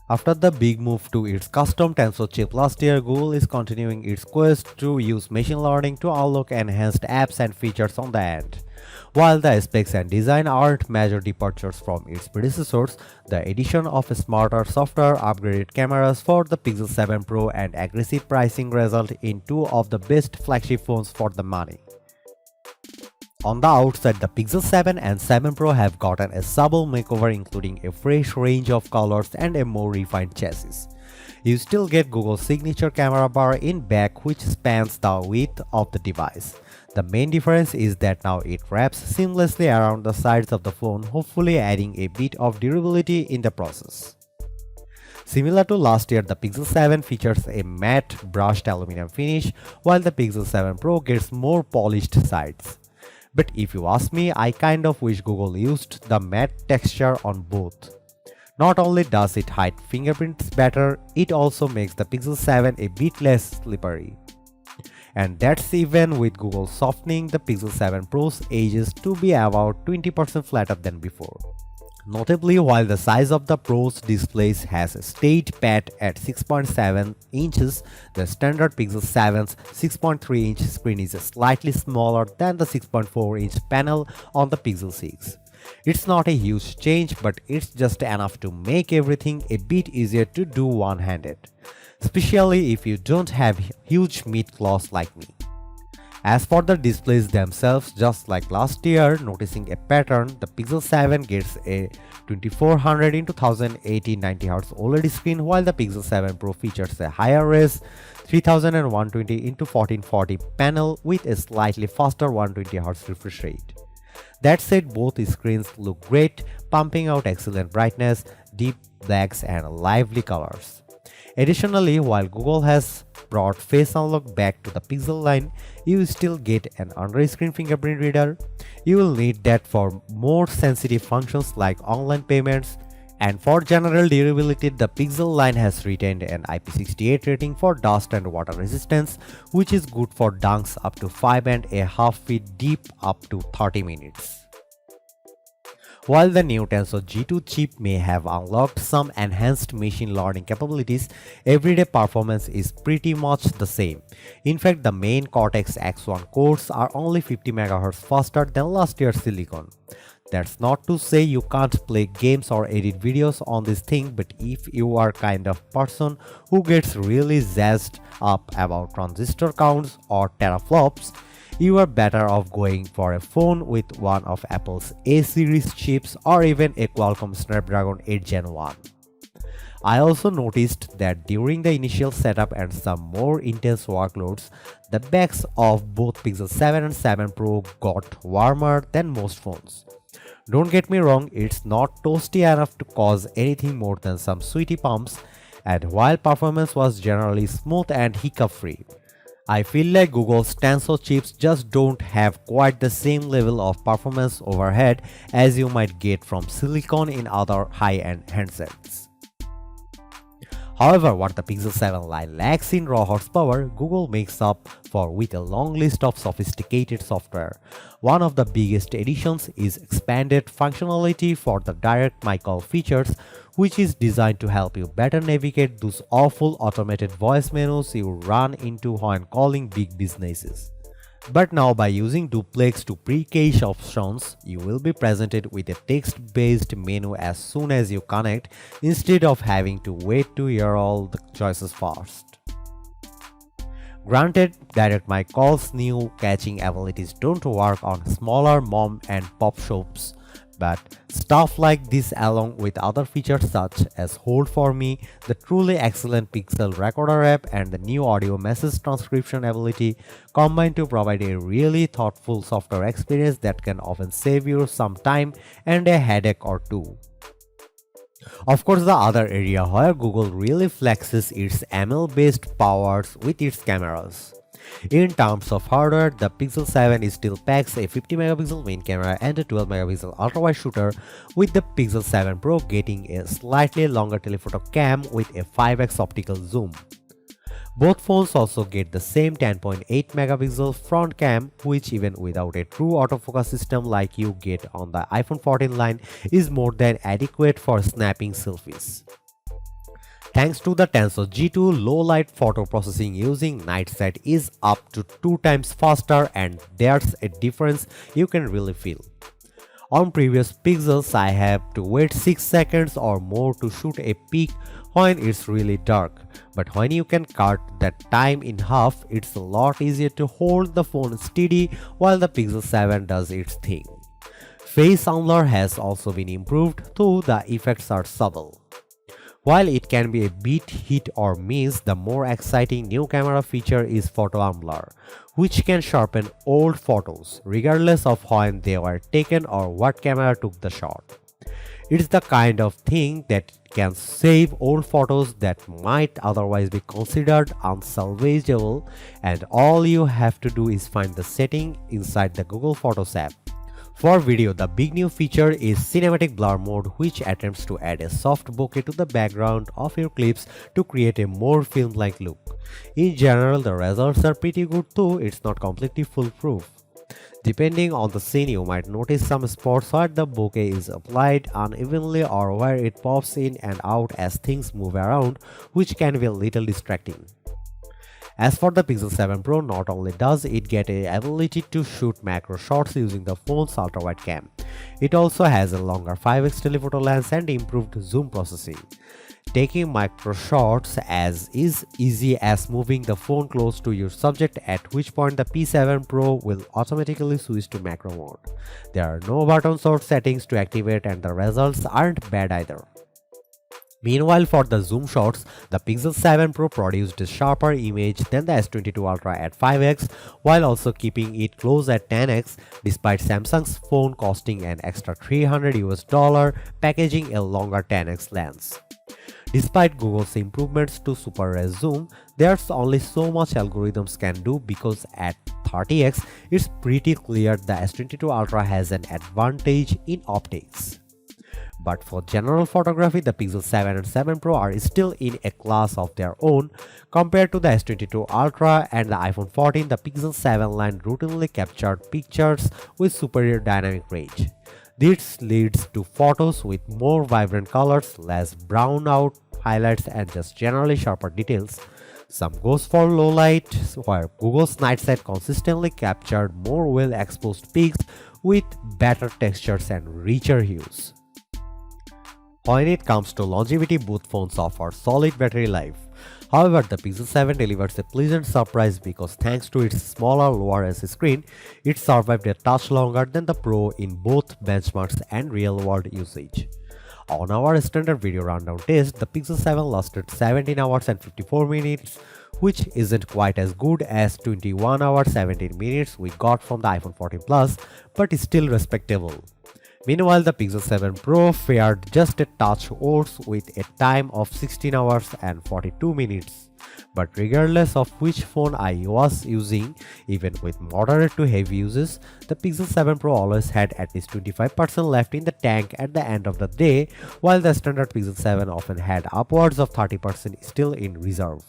After the big move to its custom Tensor chip last year, Google is continuing its quest to use machine learning to unlock enhanced apps and features on the end. While the specs and design aren't major departures from its predecessors, the addition of smarter software, upgraded cameras for the Pixel 7 Pro, and aggressive pricing result in two of the best flagship phones for the money. On the outside, the Pixel 7 and 7 Pro have gotten a subtle makeover including a fresh range of colors and a more refined chassis. You still get Google's signature camera bar in back which spans the width of the device. The main difference is that now it wraps seamlessly around the sides of the phone, hopefully adding a bit of durability in the process. Similar to last year, the Pixel 7 features a matte brushed aluminum finish, while the Pixel 7 Pro gets more polished sides. But if you ask me, I kind of wish Google used the matte texture on both. Not only does it hide fingerprints better, it also makes the Pixel 7 a bit less slippery. And that's even with Google softening the Pixel 7 Pro's edges to be about 20% flatter than before. Notably, while the size of the Pro's displays has stayed pat at 6.7 inches, the standard Pixel 7's 6.3-inch screen is slightly smaller than the 6.4-inch panel on the Pixel 6. It's not a huge change, but it's just enough to make everything a bit easier to do one-handed, especially if you don't have huge mid-claws like me. As for the displays themselves, just like last year, noticing a pattern, the Pixel 7 gets a 2400 x 1080 90Hz OLED screen, while the Pixel 7 Pro features a higher res 3120 x 1440 panel with a slightly faster 120Hz refresh rate. That said, both screens look great, pumping out excellent brightness, deep blacks, and lively colors. Additionally, while Google has brought Face Unlock back to the Pixel line, you still get an under-screen fingerprint reader. You will need that for more sensitive functions like online payments. And for general durability, the Pixel line has retained an IP68 rating for dust and water resistance, which is good for dunks up to 5.5 feet deep up to 30 minutes. While the new Tensor G2 chip may have unlocked some enhanced machine learning capabilities, everyday performance is pretty much the same. In fact, the main Cortex X1 cores are only 50 MHz faster than last year's Silicon. That's not to say you can't play games or edit videos on this thing, but if you are kind of person who gets really jazzed up about transistor counts or teraflops, you are better off going for a phone with one of Apple's A-series chips or even a Qualcomm Snapdragon 8 Gen 1. I also noticed that during the initial setup and some more intense workloads, the backs of both Pixel 7 and 7 Pro got warmer than most phones. Don't get me wrong, it's not toasty enough to cause anything more than some sweaty pumps, and while performance was generally smooth and hiccup-free, I feel like Google's Tensor chips just don't have quite the same level of performance overhead as you might get from Silicon in other high-end handsets. However, what the Pixel 7 line lacks in raw horsepower, Google makes up for with a long list of sophisticated software. One of the biggest additions is expanded functionality for the Direct My Call features, which is designed to help you better navigate those awful automated voice menus you run into when calling big businesses. But now, by using duplex to pre-cache options, you will be presented with a text-based menu as soon as you connect, instead of having to wait to hear all the choices first. Granted, Direct My Call's new caching abilities don't work on smaller mom and pop shops, but stuff like this along with other features such as Hold For Me, the truly excellent Pixel Recorder app, and the new audio message transcription ability combine to provide a really thoughtful software experience that can often save you some time and a headache or two. Of course, the other area where Google really flexes its ML-based powers with its cameras. In terms of hardware, the Pixel 7 still packs a 50 megapixel main camera and a 12 megapixel ultra-wide shooter, with the Pixel 7 Pro getting a slightly longer telephoto cam with a 5x optical zoom. Both phones also get the same 10.8 megapixel front cam, which even without a true autofocus system like you get on the iPhone 14 line is more than adequate for snapping selfies. Thanks to the Tensor G2, low light photo processing using night set is up to 2 times faster, and there's a difference you can really feel. On previous Pixels, I have to wait 6 seconds or more to shoot a pic when it's really dark. But when you can cut that time in half, it's a lot easier to hold the phone steady while the Pixel 7 does its thing. Face unblur has also been improved, though the effects are subtle. While it can be a bit hit or miss, the more exciting new camera feature is photo unblur, which can sharpen old photos regardless of when they were taken or what camera took the shot. It's the kind of thing that can save old photos that might otherwise be considered unsalvageable, and all you have to do is find the setting inside the Google Photos app. For video, the big new feature is cinematic blur mode, which attempts to add a soft bokeh to the background of your clips to create a more film-like look. In general, the results are pretty good, though it's not completely foolproof. Depending on the scene, you might notice some spots where the bokeh is applied unevenly or where it pops in and out as things move around, which can be a little distracting. As for the Pixel 7 Pro, not only does it get the ability to shoot macro shots using the phone's ultra-wide cam, it also has a longer 5x telephoto lens and improved zoom processing. Taking macro shots as is easy as moving the phone close to your subject, at which point the P7 Pro will automatically switch to macro mode. There are no buttons or settings to activate, and the results aren't bad either. Meanwhile, for the zoom shots, the Pixel 7 Pro produced a sharper image than the S22 Ultra at 5x, while also keeping it close at 10x, despite Samsung's phone costing an extra $300 packaging a longer 10x lens. Despite Google's improvements to Super Res zoom, there's only so much algorithms can do, because at 30x, it's pretty clear the S22 Ultra has an advantage in optics. But for general photography, the Pixel 7 and 7 Pro are still in a class of their own. Compared to the S22 Ultra and the iPhone 14, the Pixel 7 line routinely captured pictures with superior dynamic range. This leads to photos with more vibrant colors, less brown out highlights, and just generally sharper details. Some goes for low light, where Google's night set consistently captured more well-exposed pics with better textures and richer hues. When it comes to longevity, both phones offer solid battery life. However, the Pixel 7 delivers a pleasant surprise, because thanks to its smaller lower edge screen, it survived a touch longer than the Pro in both benchmarks and real-world usage. On our standard video rundown test, the Pixel 7 lasted 17 hours and 54 minutes, which isn't quite as good as 21 hours 17 minutes we got from the iPhone 14 Plus, but is still respectable. Meanwhile, the Pixel 7 Pro fared just a touch worse with a time of 16 hours and 42 minutes. But regardless of which phone I was using, even with moderate to heavy uses, the Pixel 7 Pro always had at least 25% left in the tank at the end of the day, while the standard Pixel 7 often had upwards of 30% still in reserve.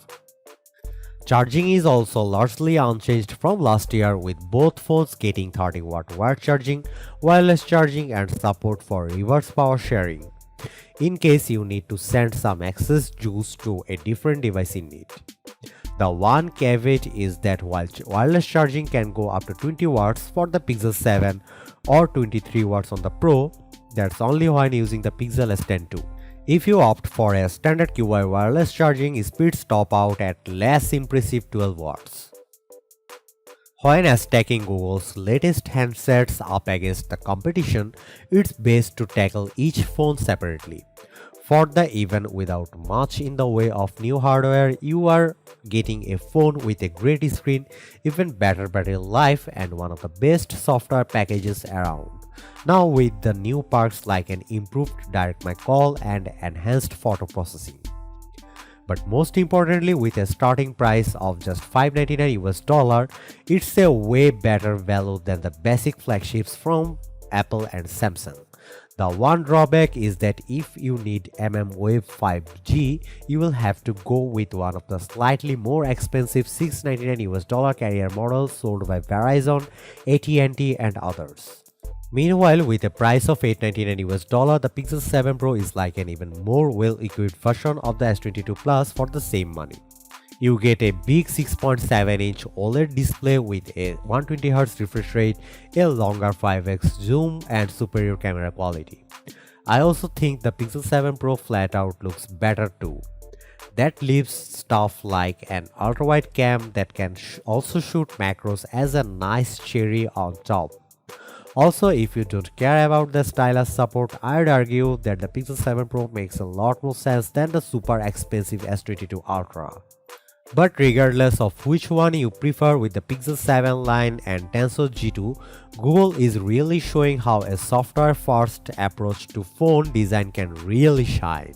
Charging is also largely unchanged from last year, with both phones getting 30-watt wire charging, wireless charging, and support for reverse power sharing, in case you need to send some excess juice to a different device in need. The one caveat is that while wireless charging can go up to 20 watts for the Pixel 7 or 23 watts on the Pro, that's only when using the Pixel S10 II. If you opt for a standard QI wireless charging, speeds top out at less impressive 12 watts. When stacking Google's latest handsets up against the competition, it's best to tackle each phone separately. For the even without much in the way of new hardware, you are getting a phone with a great screen, even better battery life, and one of the best software packages around. Now with the new perks like an improved direct mic call and enhanced photo processing. But most importantly, with a starting price of just $599 US, it's a way better value than the basic flagships from Apple and Samsung. The one drawback is that if you need mmWave 5G, you will have to go with one of the slightly more expensive $699 US carrier models sold by Verizon, AT&T, and others. Meanwhile, with a price of $899, the Pixel 7 Pro is like an even more well-equipped version of the S22 Plus for the same money. You get a big 6.7-inch OLED display with a 120Hz refresh rate, a longer 5x zoom, and superior camera quality. I also think the Pixel 7 Pro flat out looks better too. That leaves stuff like an ultra-wide cam that can also shoot macros as a nice cherry on top. Also, if you don't care about the stylus support, I'd argue that the Pixel 7 Pro makes a lot more sense than the super expensive S22 Ultra. But regardless of which one you prefer with the Pixel 7 line and Tensor G2, Google is really showing how a software-first approach to phone design can really shine.